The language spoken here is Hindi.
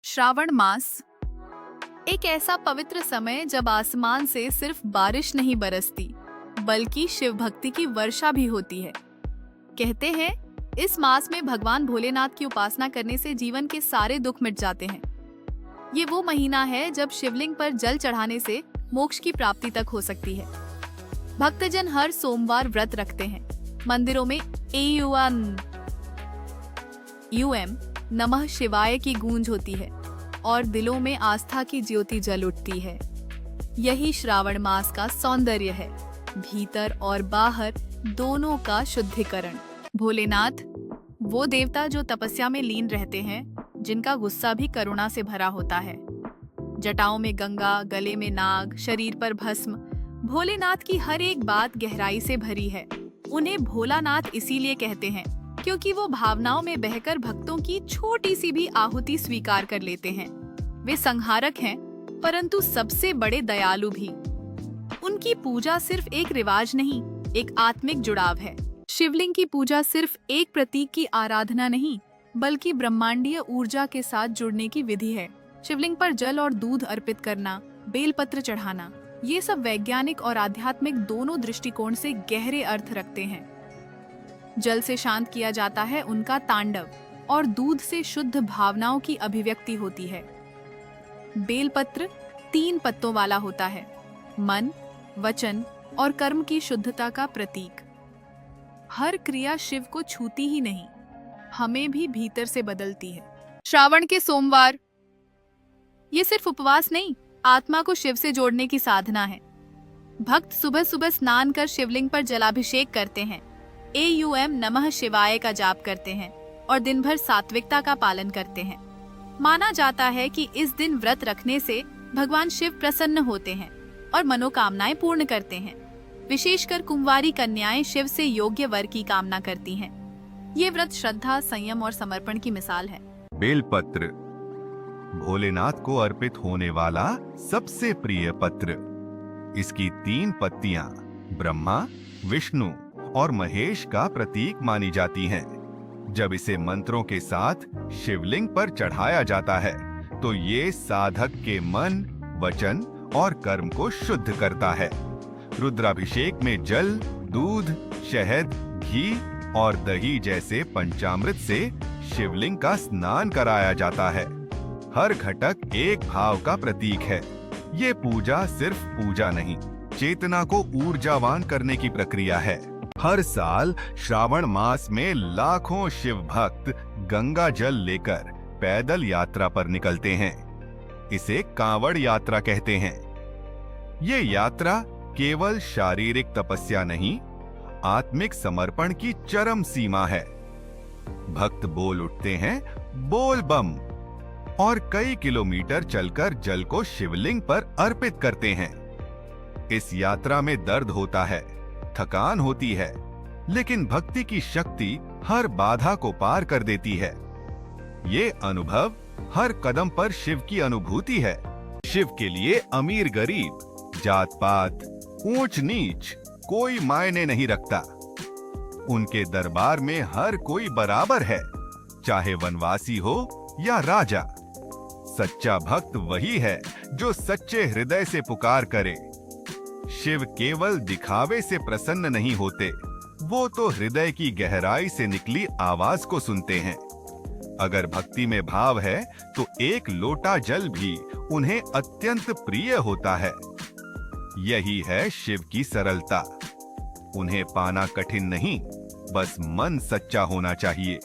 श्रावण मास एक ऐसा पवित्र समय जब आसमान से सिर्फ बारिश नहीं बरसती बल्कि शिव भक्ति की वर्षा भी होती है। कहते हैं इस मास में भगवान भोलेनाथ की उपासना करने से जीवन के सारे दुख मिट जाते हैं। ये वो महीना है जब शिवलिंग पर जल चढ़ाने से मोक्ष की प्राप्ति तक हो सकती है। भक्तजन हर सोमवार व्रत रखते हैं। मंदिरों में यूएम नमः शिवाय की गूंज होती है और दिलों में आस्था की ज्योति जल उठती है। यही श्रावण मास का सौंदर्य है, भीतर और बाहर दोनों का शुद्धिकरण। भोलेनाथ वो देवता जो तपस्या में लीन रहते हैं, जिनका गुस्सा भी करुणा से भरा होता है। जटाओं में गंगा, गले में नाग, शरीर पर भस्म, भोलेनाथ की हर एक बात गहराई से भरी है। उन्हें भोलानाथ इसीलिए कहते हैं क्योंकि वो भावनाओं में बहकर भक्तों की छोटी सी भी आहुति स्वीकार कर लेते हैं। वे संहारक हैं, परंतु सबसे बड़े दयालु भी। उनकी पूजा सिर्फ एक रिवाज नहीं, एक आत्मिक जुड़ाव है। शिवलिंग की पूजा सिर्फ एक प्रतीक की आराधना नहीं, बल्कि ब्रह्मांडीय ऊर्जा के साथ जुड़ने की विधि है। शिवलिंग पर जल और दूध अर्पित करना, बेलपत्र चढ़ाना, ये सब वैज्ञानिक और आध्यात्मिक दोनों दृष्टिकोण से गहरे अर्थ रखते हैं। जल से शांत किया जाता है उनका तांडव और दूध से शुद्ध भावनाओं की अभिव्यक्ति होती है। बेलपत्र 3 पत्तों वाला होता है, मन, वचन और कर्म की शुद्धता का प्रतीक। हर क्रिया शिव को छूती ही नहीं, हमें भी भीतर से बदलती है। श्रावण के सोमवार ये सिर्फ उपवास नहीं, आत्मा को शिव से जोड़ने की साधना है। भक्त सुबह सुबह स्नान कर शिवलिंग पर जलाभिषेक करते हैं, नमः शिवाय का जाप करते हैं और दिन भर सात्विकता का पालन करते हैं। माना जाता है कि इस दिन व्रत रखने से भगवान शिव प्रसन्न होते हैं और मनोकामनाएं पूर्ण करते हैं। विशेषकर कुंवारी कन्याएं शिव से योग्य वर की कामना करती हैं। ये व्रत श्रद्धा, संयम और समर्पण की मिसाल है। बेलपत्र भोलेनाथ को अर्पित होने वाला सबसे प्रिय पत्र। इसकी 3 पत्तियां ब्रह्मा, विष्णु और महेश का प्रतीक मानी जाती हैं। जब इसे मंत्रों के साथ शिवलिंग पर चढ़ाया जाता है तो ये साधक के मन, वचन और कर्म को शुद्ध करता है। रुद्राभिषेक में जल, दूध, शहद, घी और दही जैसे पंचामृत से शिवलिंग का स्नान कराया जाता है। हर घटक एक भाव का प्रतीक है। ये पूजा सिर्फ पूजा नहीं, चेतना को ऊर्जावान करने की प्रक्रिया है। हर साल श्रावण मास में लाखों शिव भक्त गंगा जल लेकर पैदल यात्रा पर निकलते हैं। इसे कांवड़ यात्रा कहते हैं। ये यात्रा केवल शारीरिक तपस्या नहीं, आत्मिक समर्पण की चरम सीमा है। भक्त बोल उठते हैं, बोल बम, और कई किलोमीटर चलकर जल को शिवलिंग पर अर्पित करते हैं। इस यात्रा में दर्द होता है, थकान होती है, लेकिन भक्ति की शक्ति हर बाधा को पार कर देती है। ये अनुभव हर कदम पर शिव की अनुभूति है। शिव के लिए अमीर गरीब, जात पात, ऊंच नीच कोई मायने नहीं रखता। उनके दरबार में हर कोई बराबर है, चाहे वनवासी हो या राजा। सच्चा भक्त वही है जो सच्चे हृदय से पुकार करे। शिव केवल दिखावे से प्रसन्न नहीं होते, वो तो हृदय की गहराई से निकली आवाज को सुनते हैं। अगर भक्ति में भाव है तो एक लोटा जल भी उन्हें अत्यंत प्रिय होता है। यही है शिव की सरलता। उन्हें पाना कठिन नहीं, बस मन सच्चा होना चाहिए।